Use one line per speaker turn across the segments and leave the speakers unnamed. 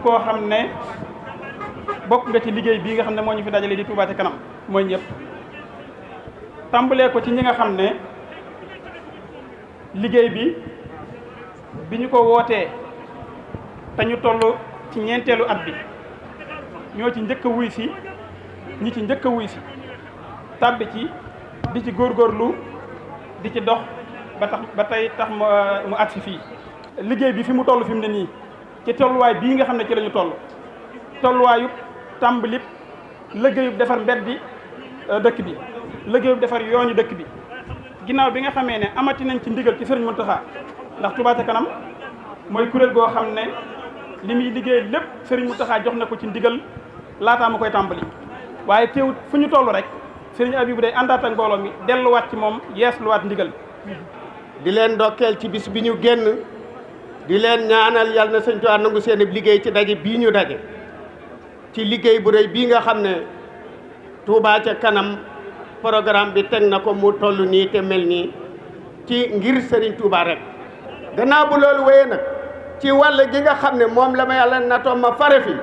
koo xam ne bokk nga ci liggéey bii nga xam ne moo ñu fi dajale di Touba ca kanam mooy ñëpp tàmbalee ko ci ñi nga xam ne liggéey bi ñu ko wootee te ñu toll ci ñeenteelu at bi ñoo ci njëkk a wuy si ñi ci njëkk a wuy si tàbbi ci di ci góorgóorlu di ci dox ba tey tax mu agsi fii liggéey bi fi mu toll fi mu ne nii ci tolluwaay bii nga xam ne ci la ñu toll tolluwaayu tàmbalib liggéeyub defar mbeddi dëkk bi liggéeyub defar yooni dëkk bi ginnaaw bi nga xamee ne amati nañ ci ndigal ci Sëriñ Muntaxa ndax Touba ca kanam mooy kuréel goo xam ne li muy liggéey lépp Sëriñ Muntaxa jox na ko ci ndigal laataa ma koy tàmbali waaye teewut fu ñu toll rek Sëriñ Abibu day àndaat ak mbooloo mi delluwaat ci moom yeesluwaat ndigal
di leen ndokkeel ci bis bi ñu génn di leen ñaanal yàlla na Sëñ Tuubaa nangu seen liggéey ci daje bii ñu daje ci liggéey bu rëy bii nga xam ne Touba ca kanam programme bi teg na ko mu toll nii te mel nii ci ngir Serigne Touba rek gannaaw bu loolu wéyee nag ci wàll gi nga xam ne moom la ma yàlla natoo ma fare fi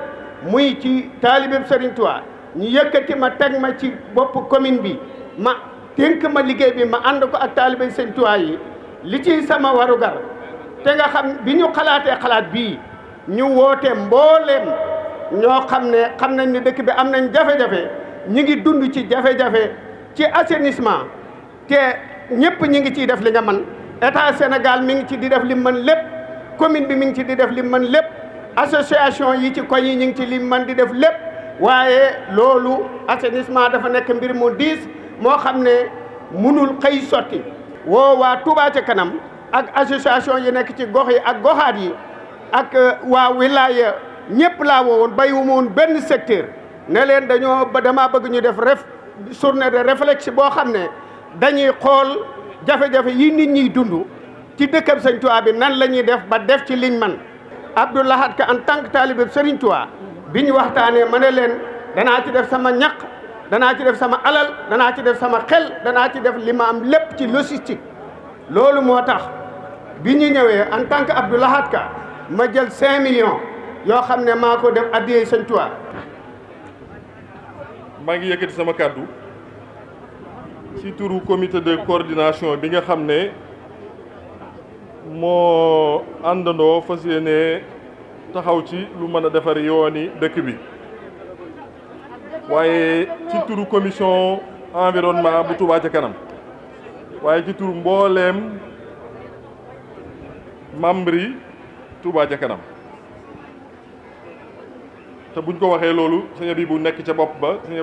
muy ci taalibeeb Serigne Touba ñu yëkkati ma teg ma ci bopp commune bi ma dénk ma liggéey bi ma ànd ko ak taalibeeb Serigne Touba yi li ci sama warugar te nga xam bi ñu xalaatee xalaat bii ñu woote mbooleem ñoo xam nañ ne dëkk bi am nañ jafe-jafe ñu ngi dund ci jafe-jafe ci assainissement te ñëpp ñi ngi ciy def li nga mën état Sénégal mi ngi ci di def li mën lépp commune bi mi ngi ci di def li mën lépp association yi ci koñ yi ñu ngi ci li mën di def lépp waaye loolu assainissement dafa nekk mbir mu diis moo xam ne mënul xëy sotti woo waa Touba ca kanam ak association yi nekk ci gox yi ak goxaat yi ak waa wilaya ñëpp laa woowoon bàyyiwuma woon benn secteur ne leen damaa bëgg ñu def journée de réflexion boo xam ne dañuy xool jafe-jafe yi nit ñiy dund ci dëkkam Sëñ Touba bi nan la ñuy def ba def ci liñ man Abdou Lahad Ka en tant que taalibe Serigne Touba bi ñu waxtaanee ma ne leen danaa ci def sama ñaq danaa ci def sama alal danaa ci def sama xel danaa ci def li ma am lépp ci logistique loolu moo tax bi ñu ñëwee en tant que Abdou Lahad Ka ma jël 5 millions yoo xam ne maa ko def addiyee Sëñ Touba.
maa ngi yëkkati sama kàddu ci turu comité de coordination bi nga xam ne moo àndandoo fas yéene taxaw ci lu mën a defar yooni dëkk bi waaye ci turu commission environnement bu Touba ca kanam waaye ci turu mbooleem membre yi Touba ca kanam te buñ ko waxee loolu sëñ Abibu nekk ca bopp ba sëñ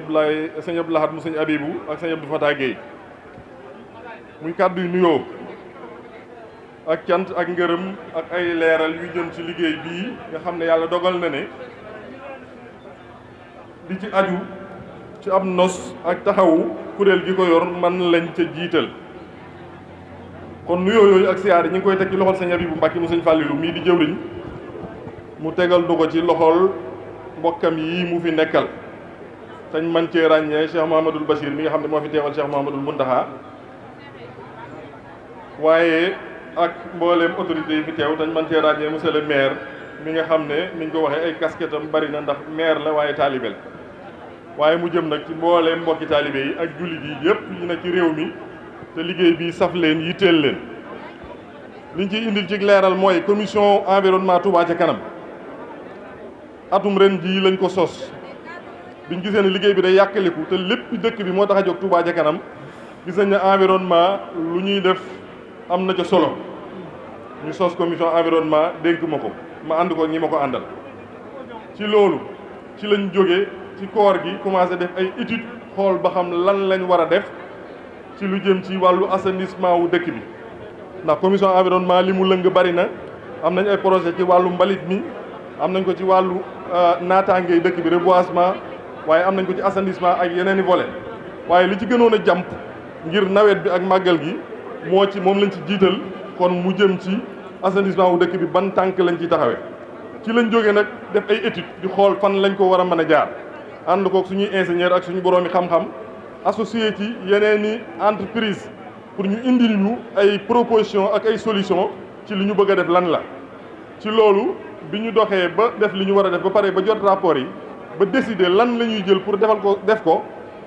Abdou Lahad mu sëñ Abibu ak sëñ Abdou Fatah Guèye muy kàddu yu nuyoo ak cant ak ngërëm ak ay leeral yu jëm ci liggéey bii nga xam ne yàlla dogal na ne di ci aju ci ab nos ak taxawu kuréel gi ko yor man lañ ca jiital kon nuyoo yooyu ak siyaar yi ñu ngi koy teg ci loxol sëñ Abibu Mbàkke mu sëñ Fàllilu mii di jëwriñ mu tegal du ko ci loxol mbokkam yi mu fi nekkal tañ man cee ràññee Cheikh Mouhamadoul Bachir mi nga xam ne moo fi teewal Cheikh Mouhamadoul Mountakha waaye ak mbooleem autorité yi fi teew tañ man cee ràññee monsieur le maire mi nga xam ne niñ ko waxee ay casquette am bari na ndax maire la waaye taalibel waaye mu jëm nag ci mbooleem mbokki taalibe yi ak jullit yi yëpp yi nekk ci réew mi te liggéey bi saf leen yitteel leen liñ ciy indil ci leeral mooy commission environnement Touba ca kanam atum ren jii lañ ko sos biñ gisee ne liggéey bi day yàkkaliku te lépp dëkk bi moo tax a jóg Touba ca kanam gis nañ ne environnement lu ñuy def am na ca solo ñu sos commission environnement dénk ma ko ma ànd ko ñi ma ko àndal ci loolu ci lañ jógee ci koor gi commencé def ay études xool ba xam lan lañ war a def ci lu jëm ci wàllu assainissement wu dëkk bi ndax commission environnement li mu lëng bari na am nañ ay projet ci wàllu mbalit mi am nañ ko ci wàllu naataangey dëkk bi reboisement waaye am nañ ko ci assainissement ak yeneen i volet waaye li ci gënoon a jàmp ngir nawet bi ak màggal gi moom lañ ci jiital kon mu jëm ci assainissement wu dëkk bi ban tànk lañ ciy taxawee ci lañ jógee nag def ay études di xool fan lañ ko war a mën a jaar ànd kook suñuy ingénieur ak suñu boroomi xam-xam associé ci yeneen i entreprise pour ñu indil ñu ay proposition ak ay solution ci li ñu bëgg a def lan la ci loolu bi ñu doxee ba def li ñu war a def ba pare ba jot rapport yi ba décider lan la ñuy jël pour def ko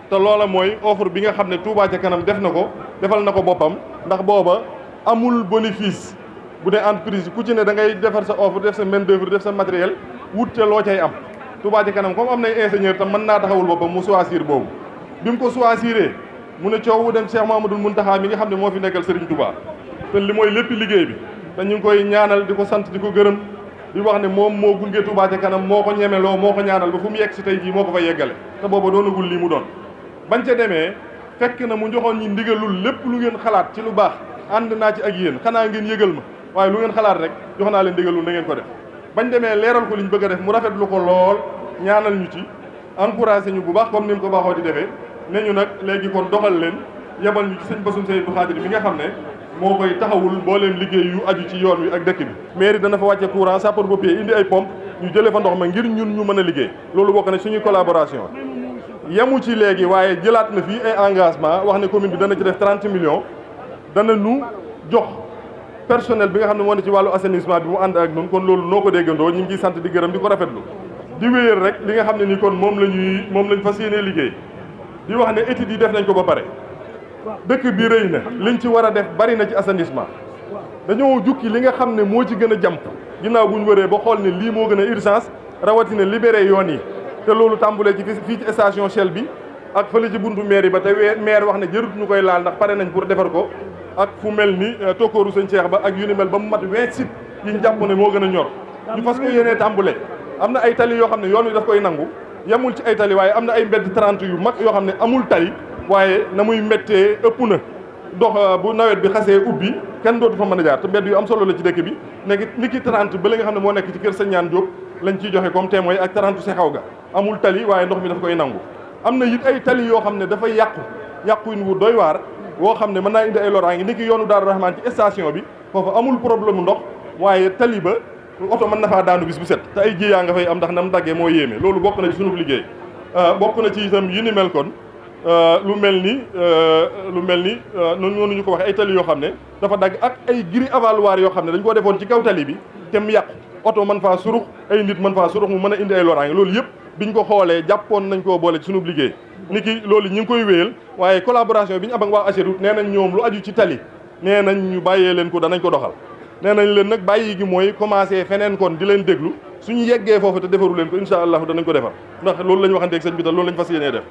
te loola mooy offre bi nga xam ne Touba ca kanam def na ko defal na ko boppam ndax booba amul bénéfice bu dee entreprise ku ci ne da ngay defar sa offre def sa main d'œuvre def sa matériel wut te loo cay am Touba ca kanam comme am nay ingénieur tam mën naa taxawul boppam mu choisir boobu bi mu ko choisiree mu ne coow dem Cheikh Mamadou Mountakha mi nga xam ne moo fi nekkal Serigne Touba te li mooy lépp liggéey bi te ñu ngi koy ñaanal di ko sant di ko gërëm di wax ne moom moo gunge Touba ca kanam moo ko ñemeloo moo ko ñaanal ba fu mu yegg si tey jii moo ko fa yeggale te booba doonagul lii mu doon bañ ca demee fekk na mu joxoon ñi ndigalul lépp lu ngeen xalaat ci lu baax ànd naa ci ak yéen xanaa ngeen yëgal ma waaye lu ngeen xalaat rek jox naa leen ndigalul na ngeen ko def bañ demee leeral ko liñ bëgg a def mu rafetlu ko lool ñaanal ñu ci encouragé ñu bu baax comme ni mu ko baaxoo di defee ne ñu nag léegi kon doxal leen yebal ñu ci sëñ Bassirou Seydou Khadir mi nga xam ne moo koy taxawul mbooleem liggéey yu aju ci yoon wi ak dëkk bi mairie dana fa wàcce courant sapeurs-pompiers indi ay pompe ñu jëlee fa ndox ma ngir ñun ñu mën a liggéey loolu bokk na suñuy collaboration yemu ci léegi waaye jëlaat na fii ay engagement wax ne commune bi dana ci def 30 millions dana nu jox personnel bi nga xam ne moo ne ci wàllu assainissement bi mu ànd ak ñun kon loolu noo ko déggandoo ñu ngi ciy sant di gërëm di ko rafetlu di wéyal rek li nga xam ne ni kon moom lañ fas yéenee liggéey di wax ne études yi def nañ ko ba pare dëkk bi rëy na liñ ci war a def bari na ci assainissement dañoo jukki li nga xam ne moo ci gën a jàmp ginnaaw bu ñu wëree ba xool ne lii moo gën a urgence rawatina libéré yoon yi te loolu tàmbulee ci fii ci station Shell bi ak fële ci buntu maire yi ba te maire wax ne jërut ñu koy laal ndax pare nañ pour defar ko ak fu mel ni tokkooru sëñ Cheikh ba ak yu ni mel ba mu mat 20 sites yi ñu jàpp ne moo gën a ñor ñu fas ko yéenee tàmbulee am na ay tali yoo xam ne yoon wi daf koy nangu yemul ci ay tali waaye am na ay mbedd 30 yu mag yoo xam ne amul tali waaye na muy méttee ëpp na dox bu nawet bi xasee ubbi kenn dootu fa mën a jaar te mbedd yu am solo la ci dëkk bi nekk ni ki 30 ba la nga xam ne moo nekk ci kër Sëñ Ñaan Diop lañ ciy joxe comme témoin ak 30 Sexaw ga amul tali waaye ndox mi daf koy nangu am na it ay tali yoo xam ne dafay yàquin wu doy waar woo xam ne mën naa indi ay loraange ni ki yoonu Daaru Rahman ci station bi foofu amul problème ndox waaye tali ba oto mën na faa daanu bis bu set te ay jiyaa nga fay am ndax na mu daggee moo yéeme loolu bokk na ci sunu liggéey bokk na ci itam yi ni mel kon lu mel ni noonu ñu ko waxee ay tali yoo xam ne dafa dagg ak ay gris avaloir yoo xam ne dañ koo defoon ci kaw tali bi te mu yàqu oto mën faa surux ay nit mën faa surux mu mën a indi ay loraange loolu yëpp biñ ko xoolee jàppoon nañ koo boole ci sunu liggéey ni ki loolu ñu ngi koy wéyal waaye collaboration bi ñu am ak waa AGEROUTE nee nañ ñoom lu aju ci tali nee nañ ñu bàyyee leen ko danañ ko doxal nee nañ leen nag bàyyi gi mooy commencé feneen kon di leen déglu suñu yeggee foofu te defaru leen ko incha allah danañ ko defar ndax loolu la ñu waxanteeg sëñ bi te loolu lañ fas yéenee def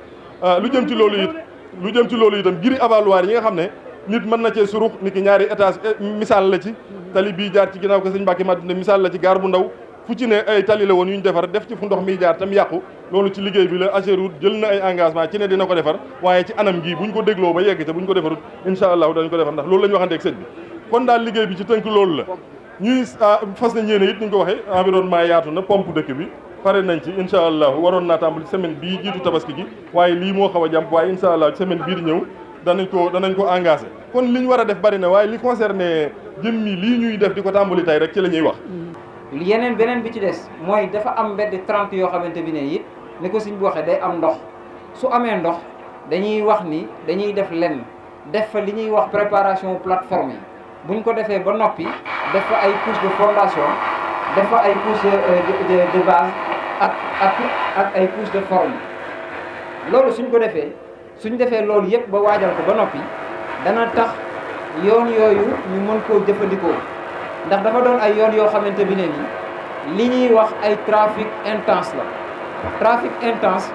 lu jëm ci loolu itam giri avaloir yi nga xam ne nit mën na cee surux ni ki ñaari étage misaal la ci tali bii jaar ci ginnaaw ko sëñ Mbàkke Madina misaal la ci gaar bu ndaw fu ci ne ay tali la woon yu ñu defar def ci fu ndox miy jaar tam yàqu loolu ci liggéey bi la AGEROUTE jël na ay engagement ci ne dina ko defar waaye ci anam gii buñ ko dégloo ba yegg te buñ ko defarut incha allah dañ ko defar ndax loolu la ñu waxanteeg sëñ bi kon daal liggéey bi ci tënk loolu la ñuy fas nañ yéene it ni ñu ko waxee environnement yaatu na pompe dëkk bi pare nañ ci incha allah waroon naa tàmbali semaine bii jiitu tabaski gi waaye lii moo xaw a jàmp waaye incha allah semaine bii di ñëw danañ ko engagé kon li ñu war a def bari na waaye li concerné jëmmi lii ñuy def di ko tàmbali tey rek ci la ñuy wax
beneen bi ci des mooy dafa am mbedd 30 yoo xamante bi ne it ni ko suñ bu waxee day am ndox su amee ndox dañuy wax ni dañuy def lenn def fa li ñuy wax préparation plateforme yi buñ ko defee ba noppi def fa ay couche de fondation def fa ay couche de base ak ay couche de forme loolu suñ ko defee loolu yëpp ba waajal ko ba noppi dana tax yoon yooyu ñu mën koo jëfandikoo ndax dafa doon ay yoon yoo xamante bi ne ni li ñuy wax ay trafic intense la trafic intense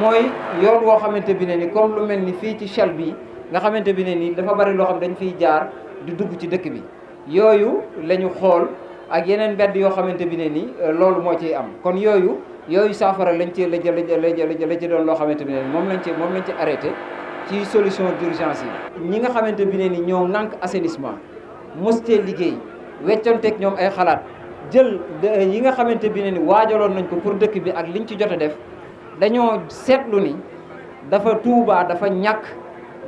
mooy yoon woo xamante bi ne ni comme lu mel ni fii ci Shell bi nga xamante bi ne ni dafa bari loo xam dañ fiy jaar di dugg ci dëkk bi yooyu la ñu xool ak yeneen mbedd yoo xamante bi ne ni loolu moo ciy am kon yooyu saafara lañ ci la ci doon loo xamante bi ne ni moom lañ ci arrêté ci solution d'urgence yi ñi nga xamante bi ne ni ñoo ŋànk assainissement mostee liggéey weccanteeg ñoom ay xalaat jël yi nga xamante bi ne ni waajaloon nañ ko pour dëkk bi ak liñ ci jot a def dañoo seetlu ni dafa Touba dafa ñàkk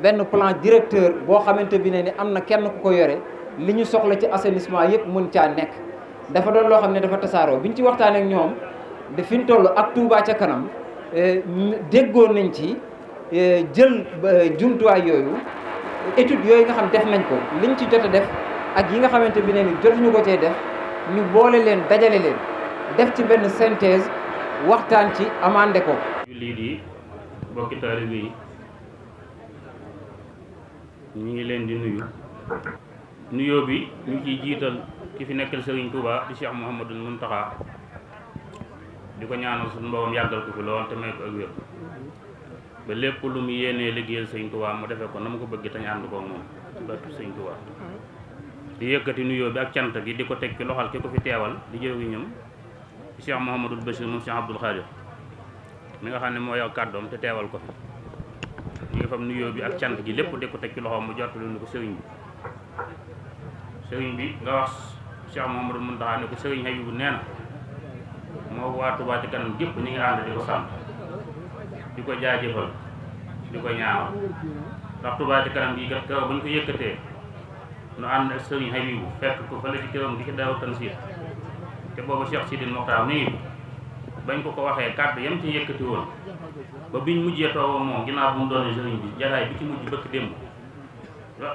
benn plan directeur boo xamante bi ne ni am na kenn ku ko yore li ñu soxla ci assainissement yëpp mën caa nekk dafa doon loo xam ne dafa tasaaroo biñ ci waxtaanee ak ñoom de fi ñu toll ak Touba ca kanam déggoon nañ ci jël jumtuwaay yooyu étude yooyu nga xam def nañ ko liñ ci jot a def ak yi nga xamante bi ne ni jotuñu ko cee def ñu boole leen dajale leen def ci benn synthèse waxtaan ci amandé ko.
jullit yi bokki taalibe yi ñu ngi leen di nuyu nuyoo bi ñu ciy jiital ki fi nekkal Serigne Touba di Cheikh Mouhamadul Mountakha di ko ñaanal suñu mboom yàggal ko fi lool te may ko ak wér ba lépp lu mu yéenee liggéeyal Serigne Touba mu defee ko na mu ko bëgg te ñu ànd ko moom barke Serigne Touba di yëkkati nuyoo bi ak cant gi di ko teg ci loxal ki ko fi teewal di jëwriñam di Cheikh Mouhamadul Bachir moom Cheikh Abdoul Khadir mi nga xam ne moo yow kàddoom te teewal ko fi ñu ngi fam nuyoo bi ak cant gi lépp di ko teg ci loxoom mu jottali ni ko sëriñ bi nga wax Cheikh Mouhamadou Mountakha ne ko sëriñ Habibou nee na moo waa Touba Ca Kanam gépp ñu ngi ànd di ko sant di ko jaajëfal di ko ñaanal ndax Touba Ca Kanam gi kat keroog bu ñu ko yëkkatee nu ànd ak sëriñ Habibou fekk ko fële ci këram di ci daaw Tansiir te boobu Cheikh Sidil Mokhtar mi ngi bañ ko waxee kàddu yam ci yëkkati woon ba biñ mujjee toogoo moom ginnaaw bu mu doon sëriñ bi jataay bi ci mujj bëkk démb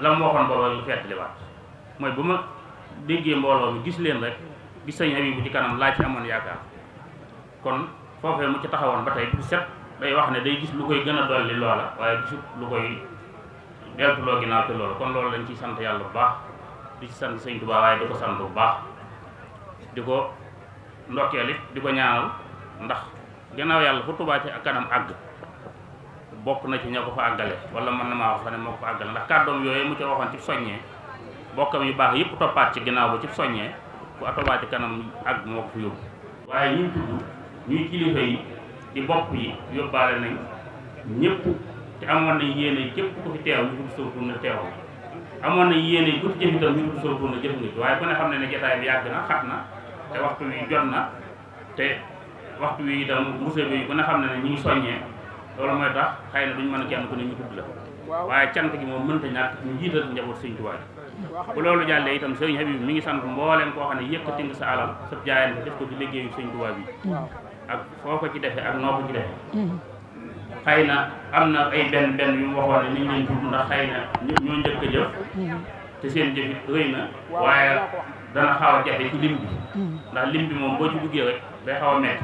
la mu waxoon booba lu fettaliwaat mooy bu ma déggee mbooloo mi gis leen rek gis sëriñ Habibou ci kanam laa ci amoon yaakaar kon foofee mu ci taxawoon ba tey bu set day wax ne day gis lu koy gën a dolli loola waaye gisut lu koy deltuloo ginnaaw te loola kon loolu lañ ciy sant yàlla bu baax di ci sant sëriñ Tuubaa waaye di ko sant bu baax di ko ndokkeel it di ko ñaanal ndax gannaaw yàlla fu Touba Ca Kanam àgg bokk na ci ña ko fa àggale wala mën na maa wax sax ne moo ko fa àggale ndax kàddoom yooyu mu ca waxoon ci soññee bokkam yu baax yëpp toppaat ci ginnaaw ba ci soññee fu Touba Ca Kanam àgg moo ko fa yóbbu waaye ñuy tudd ñuy kilifa yi di bopp yi yóbbaale nañ ñëpp te amoon nañ yéene képp ku fi teew ñu tudd sootur na teew amoon nañ yéene ku fi jëf itam ñu tudd sootur na jëf nga ci waaye ku ne xam ne ne jotaay bi yàgg na xat na te waxtu wi jot na te waxtu wi itam musée bi ku ne xam ne ne ñu ngi soññee loolu mooy tax xëy na duñ mën a kenn ku ne ñu tudd la waaye cant gi moom mënta ñàkk ñu jiital njaboot Sëriñ Tuubaa bu loolu jàllee itam Sëriñ Habibou mi ngi sant mbooleem koo xam ne yëkkati nga sa alal sa jaayante def ko ci liggéeyu Sëriñ Tuubaa bi ak foo ko ci defee ak noo ko ci defee xëy na am na ay benn yu mu waxoon ne ni ñu leen tudd ndax xëy na ñoo njëkk a jëf te seen jëf it rëy na waaye dana xaw a jafe ci lim bi ndax lim bi moom boo ci duggee rek day xaw a metti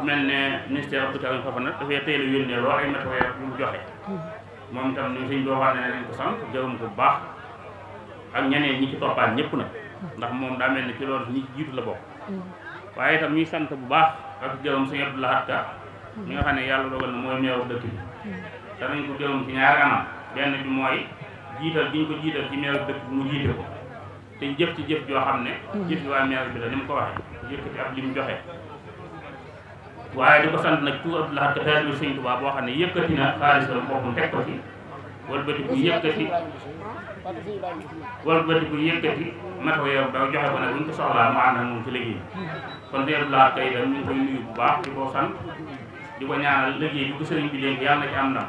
mel ne ministère Abdou Karim Fofana dafay teel a yónnee lool ay matériel yu mu joxe moom itam ni sëñ boo xam ne nañ ko sant gërëm ko bu baax ak ñeneen ñi ci toppaat ñëpp nag ndax moom daa mel ne ci loolu ñi ci jiitu la bokk waaye itam ñuy sant bu baax ak gërëm sëñ Abdou Lahad Ka mi nga xam ne yàlla dogal na mooy meeru dëkk bi danañ ko gërëm ci ñaari anam benn bi mooy jiital gi ñu ko jiital ci meeru dëkk bi mu jiite ko te jëf ci jëf joo xam ne jëf yi waa meeru bi la ni mu ko waxee yëkkati ab li mu joxe waaye di ko sant nag tout Abdou Lahad Ka taalibe Sëriñ Tuubaa boo xam ne yëkkati na xaalisam boppam teg ko ci walbatiku yëkkati matériel ba joxe ko nag bu ñu ko soxlaa mu ànd ak moom ci liggéey kon Sëriñ Abdou Lahad Ka itam ñu ngi koy nuyu bu baax di ko sant di ko ñaanal liggéey bi ko sëriñ bi léegi yàlla na ci am ndam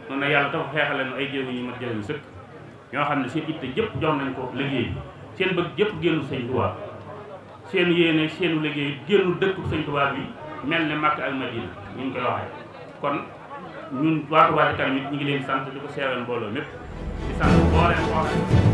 noonu nag yàlla dafa xeexale nu ay jëriñ yu mat jëriñ sëkk ñoo xam ne seen itte jëpp jox nañ ko liggéey seen bëgg jëpp génnu Sëriñ Tuubaa seen yéene seenu liggéey génnu dëkku Sëriñ Tuubaa bi mel ne Makka ak Madina ñu ngi koy waxee kon ñun waa Touba Ca Kanam ñu ngi leen sant di ko seeral mbooloo mépp di sant boo leen